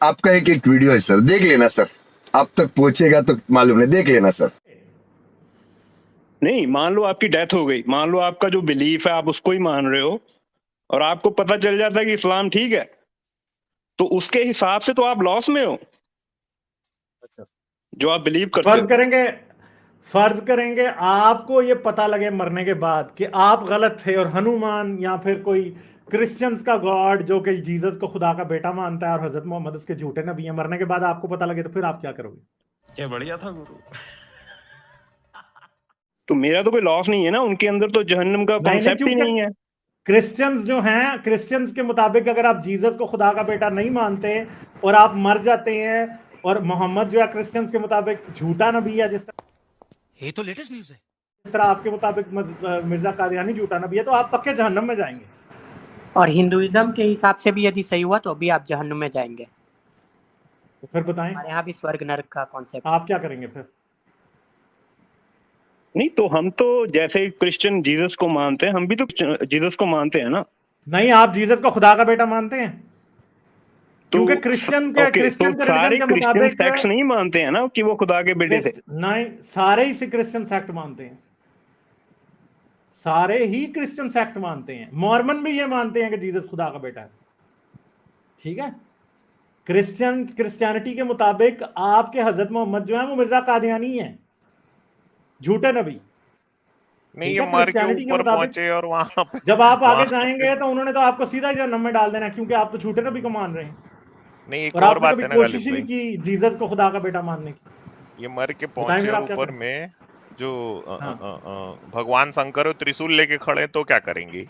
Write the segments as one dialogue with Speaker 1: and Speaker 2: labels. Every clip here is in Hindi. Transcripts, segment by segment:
Speaker 1: आपका एक एक वीडियो है सर, देख लेना सर, आप तक पहुंचेगा तो मालूम नहीं, देख लेना सर।
Speaker 2: नहीं, मान लो आपकी डेथ हो गई, मान लो आपका जो बिलीफ है आप उसको ही मान रहे हो और आपको पता चल जाता है कि इस्लाम ठीक है, तो उसके हिसाब से तो आप लॉस में हो।
Speaker 3: अच्छा,
Speaker 2: जो आप बिलीव करते
Speaker 3: फर्ज करेंगे आपको ये पता लगे मरने के बाद कि आप गलत थे और हनुमान या फिर कोई क्रिश्चियंस का गॉड जो कि जीसस को खुदा का बेटा मानता है और हजरत मोहम्मद उसके झूठे नबी हैं, मरने के बाद आपको पता लगे तो फिर आप क्या करोगे?
Speaker 4: क्या बढ़िया था गुरु।
Speaker 2: तो मेरा तो कोई लॉस नहीं है ना, उनके अंदर तो जहन्नम का कॉन्सेप्ट ही नहीं है।
Speaker 3: क्रिश्चियंस जो हैं, क्रिश्चियंस के मुताबिक अगर आप जीसस को खुदा का बेटा नहीं मानते और आप मर जाते हैं और मोहम्मद जो है क्रिश्चियंस के मुताबिक झूठा नबी है, जिस तरह
Speaker 4: ये तो लेटेस्ट न्यूज़ है,
Speaker 3: जिस तरह आपके मुताबिक मिर्जा कादियानी झूठा नबी है, तो आप पक्के जहन्नम में जाएंगे।
Speaker 5: और हिंदुइज्म के हिसाब से भी यदि सही हुआ तो भी आप जहन्नुम में जाएंगे।
Speaker 3: तो फिर बताएं,
Speaker 5: हमारे यहाँ भी स्वर्ग नरक का कॉन्सेप्ट।
Speaker 3: आप क्या करेंगे फिर?
Speaker 2: नहीं तो हम तो जैसे क्रिश्चियन जीसस को मानते हैं, हम भी तो जीसस को मानते हैं ना।
Speaker 3: नहीं, आप जीसस को खुदा का बेटा मानते हैं? क्योंकि
Speaker 2: तो
Speaker 3: क्रिश्चियन के
Speaker 2: सारे
Speaker 3: के
Speaker 2: क्रिश्चियन
Speaker 3: मुताबिक
Speaker 2: सेक्ट्स नहीं मानते हैं ना कि वो खुदा के बेटे थे।
Speaker 3: नहीं, सारे ही क्रिश्चियन सेक्ट मानते हैं, सारे ही क्रिश्चियन सेक्ट मानते हैं। मॉर्मन भी ये मानते हैं कि जीसस खुदा का बेटा है, ठीक है। क्रिश्चियनिटी के मुताबिक आपके हजरत मोहम्मद जो है वो मिर्जा कादियानी है, झूठे नबी।
Speaker 6: नहीं, ये मर के ऊपर पहुंचे और वहां पे
Speaker 3: जब आप आगे जाएंगे तो उन्होंने तो आपको सीधा जहन्नम में डाल देना, क्योंकि आप तो झूठे नबी को मान रहे हैं।
Speaker 6: नहीं, एक
Speaker 3: और
Speaker 6: और
Speaker 3: आपने
Speaker 6: बात
Speaker 3: कभी
Speaker 6: है ना
Speaker 3: कोशिश ही
Speaker 6: गालिब
Speaker 3: नहीं
Speaker 6: भाई,
Speaker 3: की जीसस को खुदा का बेटा मानने की।
Speaker 6: ये मर के पहुंचे और ऊपर में जो भगवान शंकर और त्रिशूल लेके खड़े, तो क्या करेंगे?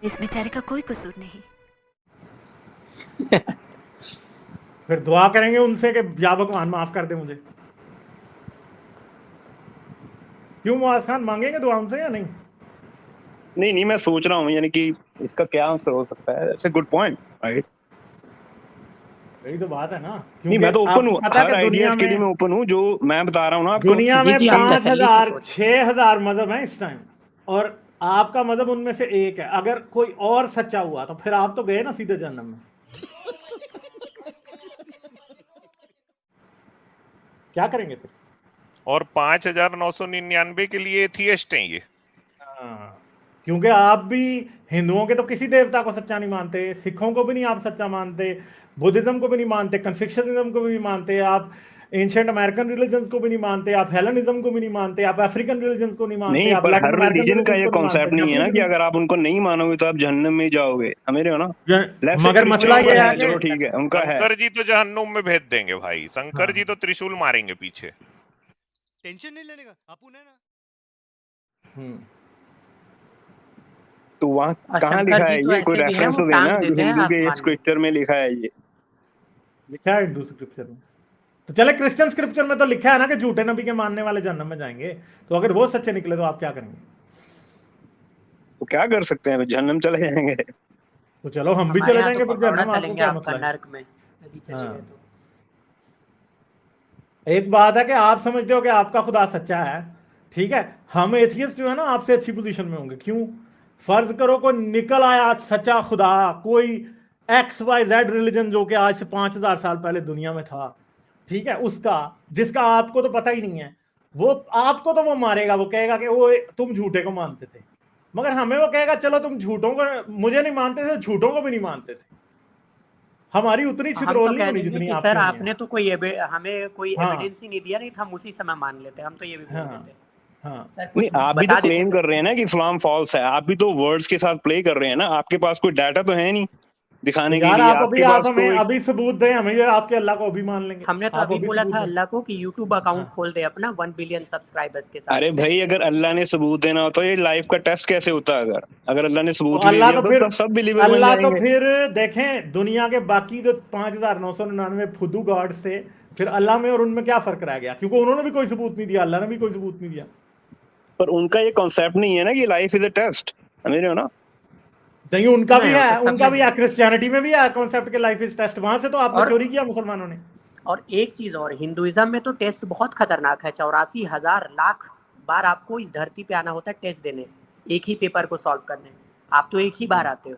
Speaker 7: इस बेचारे का कोई कसूर नहीं।
Speaker 3: फिर दुआ करेंगे उनसे कि या भगवान माफ कर दे मुझे। क्यों मुआज खान, मांगेंगे दुआ उनसे या नहीं?
Speaker 2: नहीं, मैं सोच रहा हूँ यानी कि इसका क्या आंसर हो सकता है। That's a good point, right.
Speaker 3: यही तो बात है ना,
Speaker 2: नहीं, मैं तो ओपन हूँ, हर आइडियाज के लिए मैं ओपन हूँ, जो मैं बता रहा हूँ ना आपको।
Speaker 3: दुनिया में 5,000 6,000 मजहब हैं इस टाइम, और आपका मजहब उनमें से एक है। अगर कोई और सच्चा हुआ तो फिर आप तो गए ना सीधे जहन्नम में। क्या करेंगे फिर?
Speaker 6: और 5,999 के लिए एथियस्ट हैं ये।
Speaker 3: क्योंकि आप भी हिंदुओं के तो किसी देवता को सच्चा नहीं मानते, सिखों को भी नहीं आप सच्चा मानते, बुद्धिज्म को भी नहीं मानते, कन्फ्यूशनिज्म को भी नहीं मानते, आप एंशिएंट अमेरिकन रिलीजन्स को भी नहीं मानते, आप हेलेनिज्म को भी नहीं मानते, आप अफ्रीकन रिलीजन्स को नहीं मानते।
Speaker 2: नहीं, पर हर रिलीजन का ये कॉन्सेप्ट नहीं है ना कि अगर आप उनको नहीं मानोगे तो आप जहन्नम में जाओगे, समझ रहे हो ना।
Speaker 3: मगर मसला ये है,
Speaker 2: चलो ठीक है, उनका है।
Speaker 6: शंकर जी तो जहन्नुम में भेज देंगे भाई, शंकर जी तो त्रिशूल मारेंगे पीछे।
Speaker 4: टेंशन नहीं लेने का, आप उन्हें ना।
Speaker 2: तो वहाँ कहाँ लिखा है ये? कोई रेफरेंस तो देना, हिंदू के स्क्रिप्चर में लिखा है ये?
Speaker 3: लिखा है हिंदू स्क्रिप्चर में? तो चले क्रिश्चियन स्क्रिप्चर में तो लिखा है ना कि झूठे नबी के मानने वाले जहन्नम में जाएंगे। तो अगर वो सच्चे निकले तो आप क्या करेंगे?
Speaker 2: तो क्या कर सकते हैं, जहन्नम चले जाएंगे।
Speaker 3: तो चलो हम भी चले जाएंगे फिर जहन्नम,
Speaker 5: आपको क्या मसला है? नरक में यदि चले गए तो।
Speaker 3: एक बात है कि आप समझते हो कि आपका खुदा सच्चा है, ठीक है। हम एथियस्ट जो है ना आपसे अच्छी पोजीशन में होंगे। क्यों? फर्ज करो कोई निकल आया सच्चा खुदा, कोई XYZ रिलीजन जो कि आज से 5,000 साल पहले दुनिया में था, ठीक है, उसका, जिसका आपको तो पता ही नहीं है, वो आपको तो वो मारेगा, वो कहेगा कि वो तुम झूठे को मानते थे। मगर हमें वो कहेगा चलो तुम झूठों को, मुझे नहीं मानते थे, झूठों को भी नहीं मानते थे। हमारी उतनी चित्रोल नहीं होनी जितनी आपकी।
Speaker 5: सर आपने तो कोई हमें कोई एविडेंस ही नहीं दिया, नहीं था हम उसी समय मान लेते, हम तो ये भी बोल देते।
Speaker 2: नहीं, आप भी तो क्लेम कर रहे हैं ना कि इस्लाम फॉल्स है, आप भी तो वर्ड्स के साथ प्ले कर रहे हैं ना। आपके पास कोई डाटा तो है नहीं दिखाने के लिए।
Speaker 3: आप हमें अभी सबूत दें, हमें आपके अल्लाह को अभी मान लेंगे।
Speaker 5: हमने तो अभी बोला था अल्लाह को कि YouTube अकाउंट खोल दे अपना 1 बिलियन सब्सक्राइबर्स के साथ।
Speaker 2: अरे भाई, अगर अल्लाह ने सबूत देना होता तो ये लाइफ का टेस्ट कैसे होता? अगर अल्लाह ने सबूत दे दिया तो सब बिलीवर बन जाएंगे।
Speaker 3: तो फिर देखें दुनिया के बाकी जो 5,999 फुदू गॉड्स थे, फिर अल्लाह में और उनमें क्या फर्क रह गया? क्योंकि उन्होंने भी कोई सबूत नहीं दिया, अल्लाह ने भी कोई सबूत नहीं दिया।
Speaker 2: पर उनका ये कॉन्सेप्ट नहीं है ना कि लाइफ इज अ टेस्ट, समझ रहे हो ना।
Speaker 3: नहीं, उनका भी है, उनका भी है, क्रिश्चियनिटी में भी है कॉन्सेप्ट के लाइफ इज टेस्ट। वहां से तो आपने चोरी किया मुसलमानों ने।
Speaker 5: और एक चीज और, हिंदुइज्म में तो टेस्ट बहुत खतरनाक है। 84,000 लाख बार आपको इस धरती पे आना होता है टेस्ट देने, एक ही पेपर को सॉल्व करने। आप तो एक ही बार आते हो।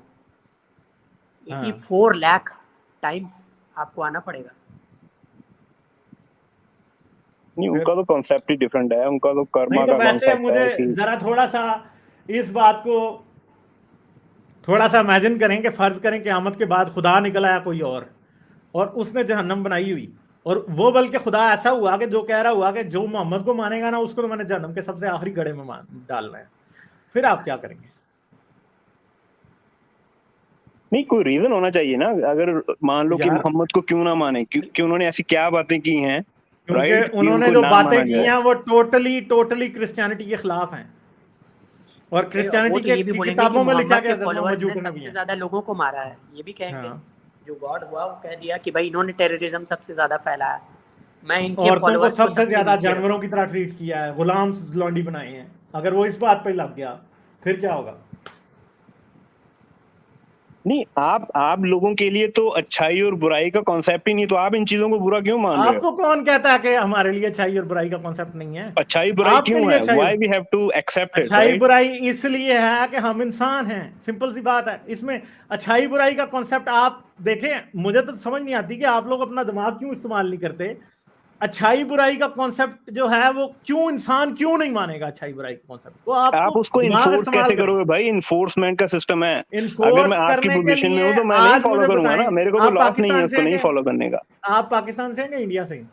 Speaker 5: 84 लाख टाइम्स आपको आना पड़ेगा।
Speaker 2: नहीं, उनका तो कॉन्सेप्ट ही डिफरेंट है, उनका तो कर्मा
Speaker 3: नहीं तो
Speaker 2: का
Speaker 3: वैसे
Speaker 2: कॉन्सेप्ट है
Speaker 3: मुझे
Speaker 2: कि
Speaker 3: जरा थोड़ा सा इस बात को थोड़ा सा इमेजिन करें कि फर्ज करें क़यामत के बाद खुदा निकल आया कोई और उसने जहन्नम बनाई हुई, और वो बल्कि खुदा ऐसा हुआ कि जो कह रहा हुआ कि जो मोहम्मद को मानेगा ना उसको तो मैंने जहन्नम के सबसे आखिरी गड्ढे में डालना है, फिर आप क्या करेंगे?
Speaker 2: नहीं, कोई रीजन होना चाहिए ना। अगर मान लो कि
Speaker 3: यार
Speaker 2: मोहम्मद को क्यों ना माने, कि उन्होंने ऐसी क्या बातें की हैं,
Speaker 3: क्योंकि
Speaker 2: राइट, कि
Speaker 3: उन्होंने
Speaker 2: उनको
Speaker 3: जो
Speaker 2: ना
Speaker 3: बातें
Speaker 2: माना
Speaker 3: की
Speaker 2: जाए।
Speaker 3: हैं वो टोटली क्रिश्चियनिटी के खिलाफ हैं, और
Speaker 5: वो
Speaker 3: क्रिश्चियनिटी
Speaker 5: तो ये भी
Speaker 3: की
Speaker 5: बोलेंगे कि
Speaker 3: किताबों में लिखा
Speaker 5: मोहम्मद
Speaker 3: गया
Speaker 5: के
Speaker 3: हज़रत मोहम्मद
Speaker 5: फॉलोअर्स ने
Speaker 3: झूठे नबी
Speaker 5: सबसे
Speaker 3: हैं।
Speaker 5: ज्यादा लोगों को मारा है, ये भी कहेंगे।
Speaker 3: हाँ,
Speaker 5: जो गॉड हुआ वो कह दिया कि भाई इन्होंने टेररिज्म सबसे ज्यादा फैलाया, मैं इनके
Speaker 3: औरतों को
Speaker 5: फॉलोअर्स को
Speaker 3: सबसे
Speaker 5: सबसे
Speaker 3: ज्यादा
Speaker 5: नीचे
Speaker 3: जानवरों की तरह ट्रीट किया है, गुलाम लौंडी बनाए हैं। अगर वो इस बात पे लग गया फिर क्या होगा?
Speaker 2: नहीं, आप लोगों के लिए तो अच्छाई और बुराई का कॉन्सेप्ट ही नहीं, तो आप इन चीजों को बुरा क्यों मान रहे हो?
Speaker 3: आपको कौन कहता है कि हमारे लिए अच्छाई और बुराई का कॉन्सेप्ट नहीं है?
Speaker 2: अच्छाई बुराई
Speaker 3: आपके
Speaker 2: क्यों
Speaker 3: लिए
Speaker 2: है?
Speaker 3: अच्छाई
Speaker 2: why we have to accept it,
Speaker 3: अच्छाई
Speaker 2: राइट?
Speaker 3: बुराई इसलिए है कि हम इंसान हैं, सिंपल सी बात है। इसमें अच्छाई बुराई का कॉन्सेप्ट आप देखें, मुझे तो समझ नहीं आती कि आप लोग अपना दिमाग क्यों इस्तेमाल नहीं करते। अच्छाई बुराई का कॉन्सेप्ट जो है वो क्यों इंसान क्यों नहीं मानेगा अच्छाई बुराई का कॉन्सेप्ट को?
Speaker 2: आप
Speaker 3: आपको
Speaker 2: उसको
Speaker 3: दिमाग
Speaker 2: इन्फोर्स
Speaker 3: इस्तेमाल
Speaker 2: कैसे
Speaker 3: करें।
Speaker 2: करोगे भाई? इन्फोर्समेंट का सिस्टम है। अगर
Speaker 3: इन्फोर्स
Speaker 2: मैं आपकी
Speaker 3: करने के
Speaker 2: पोजीशन में
Speaker 3: लिए
Speaker 2: हूं तो मैं नहीं
Speaker 3: आज
Speaker 2: फॉलो
Speaker 3: मुझे
Speaker 2: करूंगा ना,
Speaker 3: बताएं,
Speaker 2: मेरे को कोई
Speaker 3: आप
Speaker 2: लॉस नहीं है
Speaker 3: पाकिस्तान
Speaker 2: उसको
Speaker 3: से
Speaker 2: नहीं
Speaker 3: हैं
Speaker 2: फॉलो करने का।
Speaker 3: आप पाकिस्तान से हैं कि इंडिया से हैं?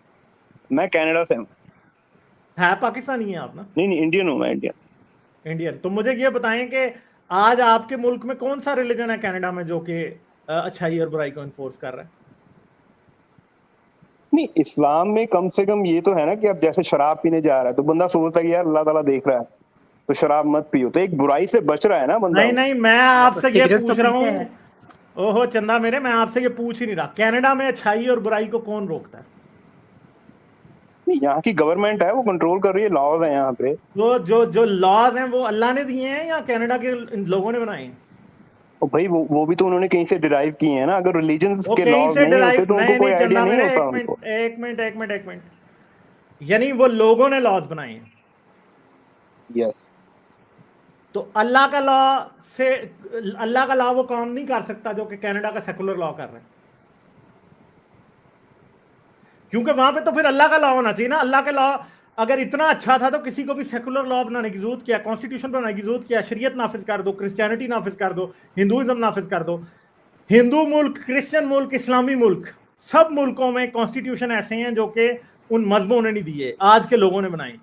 Speaker 2: मैं कनाडा से हूँ।
Speaker 3: है पाकिस्तानी हैं आप ना?
Speaker 2: नहीं, इंडियन हूँ मैं, इंडियन।
Speaker 3: इंडियन। तो मुझे ये बताएं कि आज आपके मुल्क में कौन सा रिलीजन है कनाडा में जो कि अच्छाई और बुराई को इन्फोर्स कर रहा है?
Speaker 2: नहीं, इस्लाम में कम से कम ये तो है ना कि अब जैसे शराब पीने जा रहा है तो बंदा सोचता है कि यार अल्लाह ताला देख रहा है तो शराब मत पियो, तो एक बुराई से बच रहा है ना बंदा।
Speaker 3: नहीं, मैं आपसे ये
Speaker 5: सिगरेट तो
Speaker 3: पूछ रहा
Speaker 5: पीते
Speaker 3: हूँ।
Speaker 5: हैं।
Speaker 3: ओहो चंदा मेरे, मैं आपसे ये पूछ ही नहीं रहा। कनाडा में अच्छाई और बुराई को कौन रोकता है?
Speaker 2: नहीं, यहाँ की गवर्नमेंट है, वो कंट्रोल कर रही है, लॉज है यहाँ पे।
Speaker 3: वो जो लॉज हैं वो अल्लाह ने दिए हैं या कनाडा के लोगों ने बनाए हैं?
Speaker 2: और भाई वो भी तो उन्होंने कहीं से डिराइव किए हैं ना। अगर रिलीजन
Speaker 3: वो
Speaker 2: के
Speaker 3: कहीं
Speaker 2: लॉज
Speaker 3: से
Speaker 2: नहीं होते
Speaker 3: डिराइव
Speaker 2: तो उनको कोई
Speaker 3: नहीं
Speaker 2: आइडिया
Speaker 3: चंदा
Speaker 2: नहीं
Speaker 3: मेरे,
Speaker 2: होता
Speaker 3: एक
Speaker 2: उनको।
Speaker 3: मिनट, यानी वो लोगों ने लॉज बनाए हैं।
Speaker 2: यस।
Speaker 3: तो अल्लाह का लॉ वो काम नहीं कर सकता जो कि कनाडा का सेकुलर लॉ कर रहा है, क्योंकि वहां पे तो फिर अल्लाह का लॉ होना चाहिए ना। अल्लाह का लॉ अगर इतना अच्छा था तो किसी को भी सेकुलर लॉ बनाने की जरूरत क्या? कॉन्स्टिट्यूशन बनाने की जरूरत क्या? शरीयत नाफिज कर दो, क्रिश्चियनिटी नाफिज कर दो, हिंदुइज्म नाफिज कर दो। हिंदू मुल्क, क्रिश्चियन मुल्क, इस्लामी मुल्क, सब मुल्कों में कॉन्स्टिट्यूशन ऐसे हैं जो कि उन मजहबों ने नहीं दिए, आज के लोगों ने बनाए।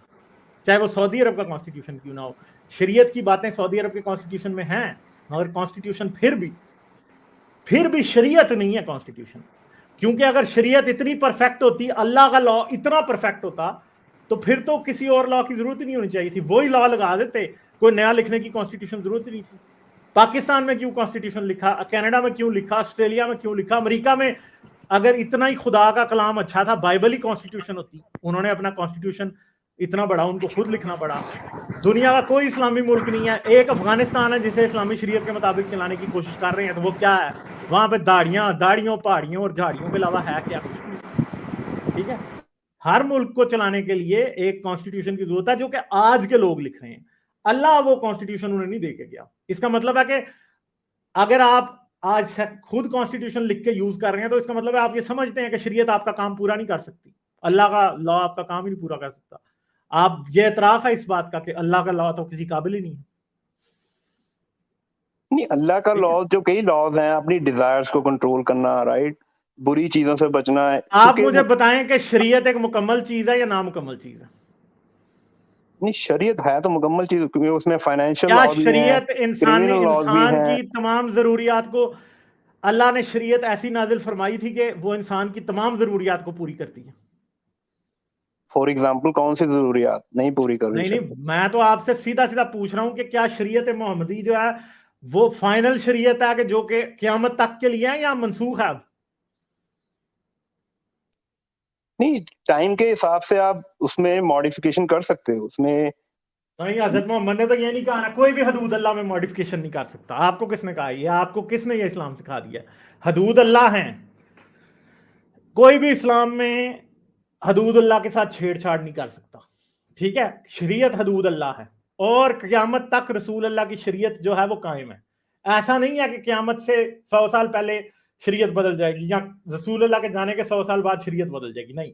Speaker 3: चाहे वो सऊदी अरब का कॉन्स्टिट्यूशन क्यों ना हो। शरीयत की बातें सऊदी अरब के कॉन्स्टिट्यूशन में हैं, मगर कॉन्स्टिट्यूशन फिर भी शरीयत नहीं है कॉन्स्टिट्यूशन। क्योंकि अगर शरीयत इतनी परफेक्ट होती, अल्लाह का लॉ इतना परफेक्ट होता, तो फिर तो किसी और लॉ की जरूरत ही नहीं होनी चाहिए थी। वही लॉ लगा देते, कोई नया लिखने की कॉन्स्टिट्यूशन जरूरत ही नहीं थी। पाकिस्तान में क्यों कॉन्स्टिट्यूशन लिखा, कनाडा में क्यों लिखा, ऑस्ट्रेलिया में क्यों लिखा, अमेरिका में अगर इतना ही खुदा का कलाम अच्छा था, बाइबल ही कॉन्स्टिट्यूशन होती। उन्होंने अपना कॉन्स्टिट्यूशन इतना बड़ा उनको खुद लिखना पड़ा। दुनिया का कोई इस्लामी मुल्क नहीं है, एक अफगानिस्तान है जिसे इस्लामी शरीयत के मुताबिक चलाने की कोशिश कर रहे हैं। तो वो क्या है? वहां पे दाढ़ियों पहाड़ियों और झाड़ियों के अलावा है क्या? कुछ नहीं। ठीक है, हर मुल्क को चलाने के लिए एक कॉन्स्टिट्यूशन की जरूरत है जो कि आज के लोग लिख रहे हैं। अल्लाह वो कॉन्स्टिट्यूशन उन्हें नहीं दे के गया। इसका मतलब है कि अगर आप आज खुद कॉन्स्टिट्यूशन लिख के यूज कर रहे हैं तो इसका मतलब है आप ये समझते हैं कि शरीयत आपका काम पूरा नहीं कर सकती, अल्लाह का लॉ आपका काम ही नहीं पूरा कर सकता। आप ये एतराफ है इस बात का कि अल्लाह का लॉ तो किसी काबिल ही नहीं है।
Speaker 2: नहीं, अल्लाह का लॉ, जो कई लॉज हैं, अपनी डिजायर्स को कंट्रोल करना, राइट, बुरी चीजों से बचना है।
Speaker 3: आप मुझे बताएं कि शरीयत एक मुकम्मल चीज है या नामुकम्मल चीज है?
Speaker 2: नहीं, शरीयत है तो मुकम्मल चीज, क्योंकि उसमें फाइनेंशियल
Speaker 3: क्या
Speaker 2: लॉ भी हैं,
Speaker 3: शरीयत इंसान
Speaker 2: भी हैं।
Speaker 3: की तमाम जरूरियात को, अल्लाह ने शरीयत ऐसी नाजिल फरमाई थी कि वो इंसान की तमाम जरूरियात को पूरी करती है।
Speaker 2: फॉर एग्जाम्पल कौन सी जरूरियात नहीं पूरी कर रही?
Speaker 3: नहीं, मैं तो आपसे सीधा पूछ रहा हूं कि क्या शरीयत मोहम्मदी जो है वो फाइनल शरीयत है कि जो कि क़यामत तक के लिए है या मनसूख है?
Speaker 2: नहीं, टाइम के हिसाब से आप उसमें मॉडिफिकेशन कर सकते हो उसमें।
Speaker 3: नहीं, हज़रत मोहम्मद ने तो ये नहीं कहा ना, कोई भी हदूद अल्लाह में मॉडिफिकेशन नहीं कर सकता। आपको किसने कहा? ये आपको किसने ये इस्लाम सिखा दिया? हदूद अल्लाह हैं, कोई भी इस्लाम में हदूद अल्लाह के साथ छेड़छाड़ नहीं कर सकता। ठीक है, शरीयत हदूद अल्लाह है और क़यामत तक रसूल अल्लाह की शरीयत जो है वो कायम है। ऐसा नहीं है कि क़यामत से 100 साल पहले शरीयत बदल जाएगी, या रसूल अल्लाह के जाने के 100 साल बाद शरीयत बदल जाएगी। नहीं,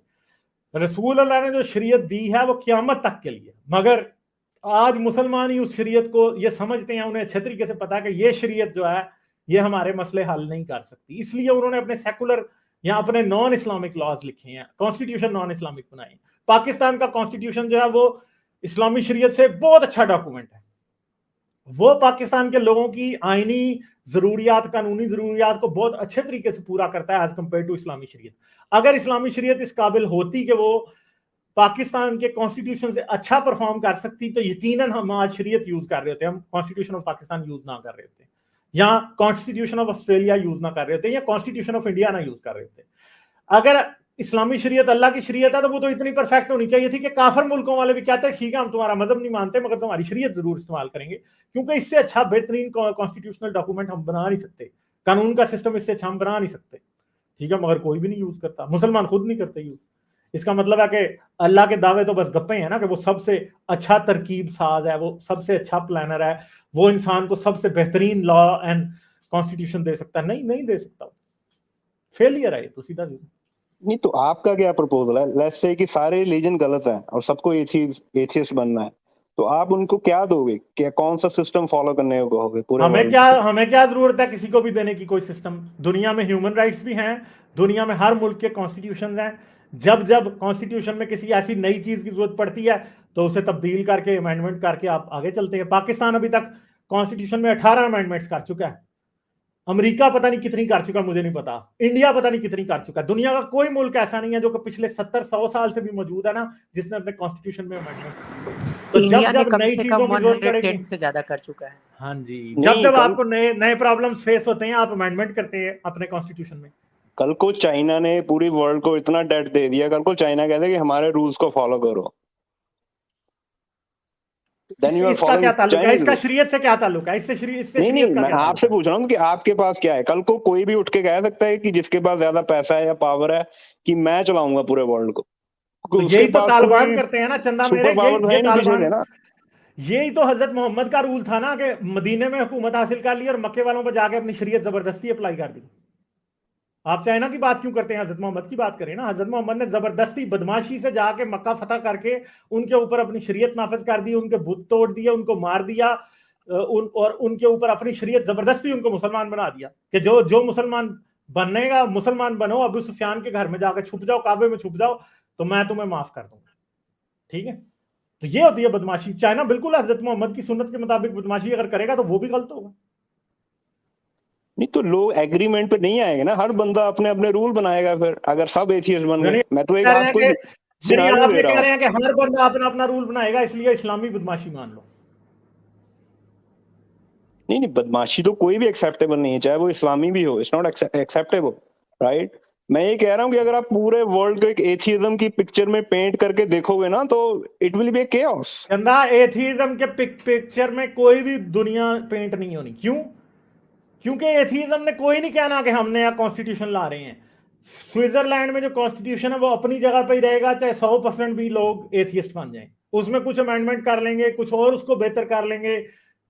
Speaker 3: रसूल अल्लाह ने जो शरीयत दी है वो क़यामत तक के लिए। मगर आज मुसलमान ही उस शरीयत को ये समझते हैं, उन्हें अच्छे तरीके से पता है कि ये शरीयत जो है ये हमारे मसले हल नहीं कर सकती, इसलिए उन्होंने अपने सेकुलर या अपने नॉन इस्लामिक लॉज लिखे हैं, कॉन्स्टिट्यूशन नॉन इस्लामिक बनाए। पाकिस्तान का कॉन्स्टिट्यूशन जो है वो इस्लामी शरीयत से बहुत अच्छा डॉक्यूमेंट है। वो पाकिस्तान के लोगों की आईनी जरूरियात, कानूनी जरूरियात को बहुत अच्छे तरीके से पूरा करता है एज कम्पेयर टू इस्लामी शरीयत। अगर इस्लामी शरीयत इस काबिल होती कि वो पाकिस्तान के कॉन्स्टिट्यूशन से अच्छा परफॉर्म कर सकती, तो यकीनन हम आज शरीयत यूज कर रहे होते, हम कॉन्स्टिट्यूशन ऑफ पाकिस्तान यूज ना कर रहे होते, या कॉन्स्टिट्यूशन ऑफ ऑस्ट्रेलिया यूज ना कर रहे होते, या कॉन्स्टिट्यूशन ऑफ इंडिया ना यूज कर रहे होते। अगर इस्लामी शरीयत अल्लाह की शरीयत है तो वो तो इतनी परफेक्ट होनी चाहिए थी कि काफिर मुल्कों वाले भी कहते हैं ठीक है हम तुम्हारा मजहब नहीं मानते मगर तुम्हारी शरीयत जरूर इस्तेमाल करेंगे, क्योंकि इससे अच्छा बेहतरीन कॉन्स्टिट्यूशनल डॉक्यूमेंट हम बना नहीं सकते, कानून का सिस्टम इससे अच्छा हम बना नहीं सकते। ठीक है, मगर कोई भी नहीं यूज करता, मुसलमान खुद नहीं करते यूज। इसका मतलब है कि अल्लाह के दावे तो बस गप्पे हैं ना, कि वो सबसे अच्छा तरकीब साज है, वो सबसे अच्छा प्लानर है, वो इंसान को सबसे बेहतरीन लॉ एंड कॉन्स्टिट्यूशन दे सकता है। नहीं दे सकता, फेलियर है ये तो सीधा।
Speaker 2: नहीं तो आपका क्या प्रपोजल है? लेट्स से कि सारे रिलीजन गलत है और सबको एथियस्ट बनना है, तो आप उनको क्या दोगे? क्या कौन सा सिस्टम फॉलो करने को कहोगे पूरे?
Speaker 3: हमें क्या जरूरत है किसी को भी देने की कोई सिस्टम? दुनिया में ह्यूमन राइट्स भी हैं, दुनिया में हर मुल्क के कॉन्स्टिट्यूशन हैं। जब कॉन्स्टिट्यूशन में किसी ऐसी नई चीज की जरूरत पड़ती है तो उसे तब्दील करके अमेंडमेंट करके आप आगे चलते हैं। पाकिस्तान अभी तक कॉन्स्टिट्यूशन में 18 अमेंडमेंट्स कर चुका है, अमेरिका पता नहीं कितनी कर चुका, मुझे नहीं पता, इंडिया पता नहीं कितनी कर चुका। दुनिया का कोई मुल्क ऐसा नहीं है जो कि पिछले 70-100 साल से भी मौजूद है ना, जिसने अपने कॉन्स्टिट्यूशन में अमेंडमेंट। तो
Speaker 5: इंडिया ने
Speaker 3: जब
Speaker 5: कम
Speaker 3: नई
Speaker 5: से
Speaker 3: चीजों
Speaker 5: कम
Speaker 3: की जरूरत
Speaker 5: 110
Speaker 3: पड़ेगी,
Speaker 5: से ज्यादा कर चुका है।
Speaker 3: हाँ जी, जब आपको नए प्रॉब्लम्स फेस होते हैं आप अमेंडमेंट करते हैं अपने कॉन्स्टिट्यूशन में।
Speaker 2: कल को चाइना ने पूरी वर्ल्ड को इतना डेट दे दिया, कल को चाइना कहते हैं कि हमारे रूल्स को फॉलो करो,
Speaker 3: इसका क्या ताल्लुक है? इसका शरीयत से क्या ताल्लुक है?
Speaker 2: नहीं, मैं आपसे पूछ रहा हूँ कि आपके पास क्या है? कल को कोई भी उठ के कह सकता है कि जिसके पास ज्यादा पैसा है या पावर है कि मैं चलाऊंगा पूरे वर्ल्ड को।
Speaker 3: तो यही तो तालिबान करते हैं ना, चंदा मेरे, यही तो हजरत मोहम्मद का रूल था ना कि मदीने में हुकूमत हासिल कर ली और मक्के वालों पर जाके अपनी शरीयत जबरदस्ती अप्लाई कर दी। आप चाइना की बात क्यों करते हैं? हजरत मोहम्मद की बात करें ना। हजरत मोहम्मद ने जबरदस्ती बदमाशी से जाके मक्का फतह करके उनके ऊपर अपनी शरीयत नाफिज कर दी, उनके बुत तोड़ दिए, उनको मार दिया, और उनके ऊपर अपनी शरीयत जबरदस्ती उनको मुसलमान बना दिया कि जो मुसलमान बनेगा मुसलमान बनो, अबू सुफियान के घर में जाकर छुप जाओ, काबे में छुप जाओ, तो मैं तुम्हें माफ कर दूंगा। ठीक है, तो ये होती है बदमाशी। चाइना बिल्कुल हजरत मोहम्मद की सुन्नत के मुताबिक बदमाशी अगर करेगा तो वो भी गलत होगा।
Speaker 2: नहीं तो लोग एग्रीमेंट पे नहीं आएंगे ना, हर बंदा अपने अपने रूल बनाएगा। फिर अगर सब एथियस्ट बन गए, मैं तो एक आपको सिनारियो दे रहा हूं
Speaker 3: कि हर बंदा अपना अपना रूल बनाएगा, इसलिए इस्लामी बदमाशी मान लो।
Speaker 2: नहीं, बदमाशी तो कोई भी एक्सेप्टेबल नहीं है, चाहे वो इस्लामी भी हो, इट्स नॉट एक्सेप्टेबल, राइट? मैं ये कह रहा हूँ कि अगर आप पूरे वर्ल्ड को एक एथियज्म की पिक्चर में पेंट करके देखोगे ना, तो it will be A chaos.
Speaker 3: गंदा एथियज्म के पिक्चर में कोई भी दुनिया पेंट नहीं होनी। क्यों? क्योंकि एथियज्म ने कोई नहीं कहना कि हम नया कॉन्स्टिट्यूशन ला रहे हैं। स्विट्जरलैंड में जो कॉन्स्टिट्यूशन है वो अपनी जगह पे ही रहेगा, चाहे 100% भी लोग एथियस्ट बन जाएं। उसमें कुछ अमेंडमेंट कर लेंगे, कुछ और उसको बेहतर कर लेंगे,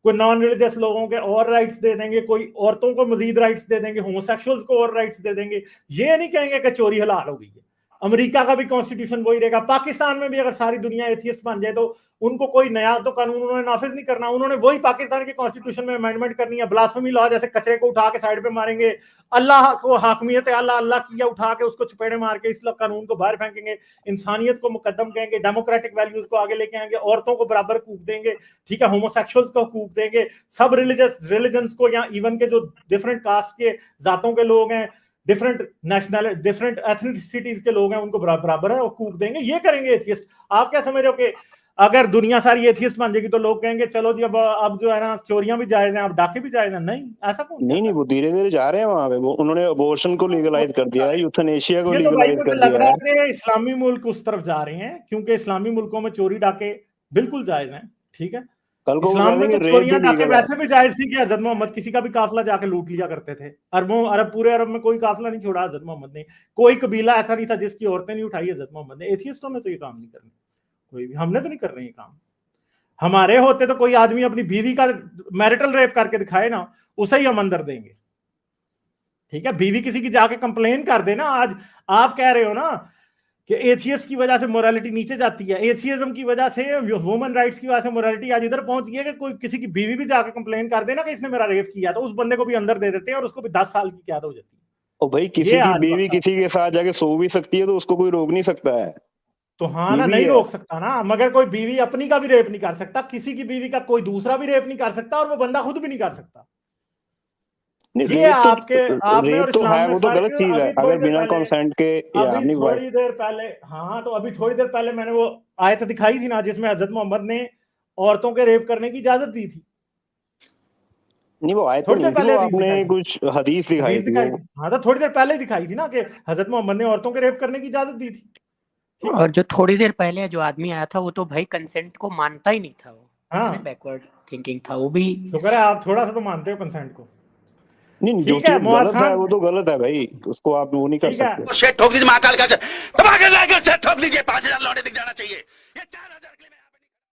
Speaker 3: कोई नॉन रिलीजियस लोगों के और राइट्स दे देंगे, कोई औरतों को मजीद राइट्स दे देंगे, होमोसेक्सुअल्स को और राइट्स दे देंगे। ये नहीं कहेंगे कि चोरी हलाल हो गई है। अमेरिका का भी कॉन्स्टिट्यूशन वही रहेगा। पाकिस्तान में भी अगर सारी दुनिया एथियस्ट बन जाए तो उनको कोई नया तो कानून उन्होंने नाफिज नहीं करना, उन्होंने वही पाकिस्तान के कॉन्स्टिट्यूशन में अमेंडमेंट करनी है। ब्लास्फेमी लॉ जैसे कचरे को उठा के साइड पे मारेंगे, अल्लाह को हाकमियत अल्लाह किया उठा के उसको चपेड़े मार के इस कानून को बाहर फेंकेंगे, इंसानियत को मुकद्दम कहेंगे, डेमोक्रेटिक वैल्यूज को आगे लेके आएंगे, औरतों को बराबर हकूक देंगे, ठीक है, होमोसेक्सुअल्स को हकूक देंगे, सब रिलीजन्स को, या इवन के जो डिफरेंट कास्ट के जातों के लोग हैं, डिफरेंट नेशनल डिफरेंट एथनिसिटीज के लोग हैं, उनको बराबर है हकूक देंगे। ये करेंगे एथियस्ट। आप क्या समझ रहे हो कि अगर दुनिया सारी एथियस्ट बन जाएगी तो लोग कहेंगे चलो जी अब जो है ना चोरियां भी जायज हैं, अब डाके भी जायज हैं? नहीं, ऐसा कौन?
Speaker 2: नहीं, वो धीरे धीरे जा रहे हैं वहां पे। वो उन्होंने अबॉर्शन को लीगलाइज कर दिया है, यूथनेशिया को लीगलाइज कर दिया है।
Speaker 3: लग रहा है इस्लामी मुल्क उस तरफ जा रहे हैं, क्योंकि इस्लामी मुल्कों में चोरी डाके बिल्कुल जायज हैं। ठीक है,
Speaker 2: कल को
Speaker 3: इस्लाम में तो चोरियां डाके वैसे भी जायज थी कि हजरत मोहम्मद किसी का भी काफिला जाके लूट लिया करते थे। पूरे अरब में कोई काफिला नहीं छोड़ा हजरत मोहम्मद ने, कोई कबीला ऐसा नहीं था जिसकी औरतें नहीं उठाई हजरत मोहम्मद ने। एथियस्टों ने तो ये काम नहीं करने, कोई भी, हमने तो नहीं कर रहे ये काम। हमारे होते तो कोई आदमी अपनी बीवी का मैरिटल रेप करके दिखाए ना, उसे ही हम अंदर देंगे। ठीक है, बीवी किसी की जाके कंप्लेन कर दे ना, आज आप कह रहे हो ना कि एथियस्ट की वजह से मोरालिटी नीचे जाती है, एथियज्म की वजह से, ह्यूमन राइट्स की वजह से मोरालिटी आज इधर पहुंच गई है कि कोई किसी की बीवी भी जाके कंप्लेन कर देना कि इसने मेरा रेप किया, तो उस बंदे को भी अंदर दे देते हैं और उसको भी 10 साल की कैद हो जाती है।
Speaker 2: ओ भाई, किसी की बीवी किसी के साथ जाके सो भी सकती है तो उसको कोई रोक नहीं सकता है।
Speaker 3: तो हाँ ना, नहीं रोक सकता ना, मगर कोई बीवी अपनी का भी रेप नहीं कर सकता, किसी की बीवी का कोई दूसरा भी रेप नहीं कर सकता, और वो बंदा खुद भी नहीं कर सकता।
Speaker 2: नहीं,
Speaker 3: ये आपके
Speaker 2: रेप तो है, वो तो गलत चीज है अगर बिना कंसेंट के या अपनी
Speaker 3: थोड़ी देर पहले, हाँ तो अभी थोड़ी देर पहले मैंने वो आयत दिखाई थी ना जिसमें हजरत मोहम्मद ने औरतों के रेप करने की इजाजत दी थी।
Speaker 2: नहीं, वो आयत थोड़ी देर पहले आपने कुछ हदीस दिखाई थी।
Speaker 3: हाँ तो थोड़ी देर पहले ही दिखाई थी ना कि हजरत मोहम्मद ने औरतों के रेप करने की इजाजत दी थी।
Speaker 5: और जो थोड़ी देर पहले जो आदमी आया था वो तो भाई कंसेंट को मानता ही नहीं था, वो
Speaker 3: हाँ
Speaker 5: बैकवर्ड थिंकिंग था वो भी।
Speaker 3: शुक्र है आप थोड़ा सा तो मानते हो कंसेंट को।
Speaker 2: नहीं, जो चीज गलत है वो तो गलत है भाई, उसको आप वो नहीं कर सकते।
Speaker 8: ठोक दीजिए महाकाल का, ठोक दीजिए।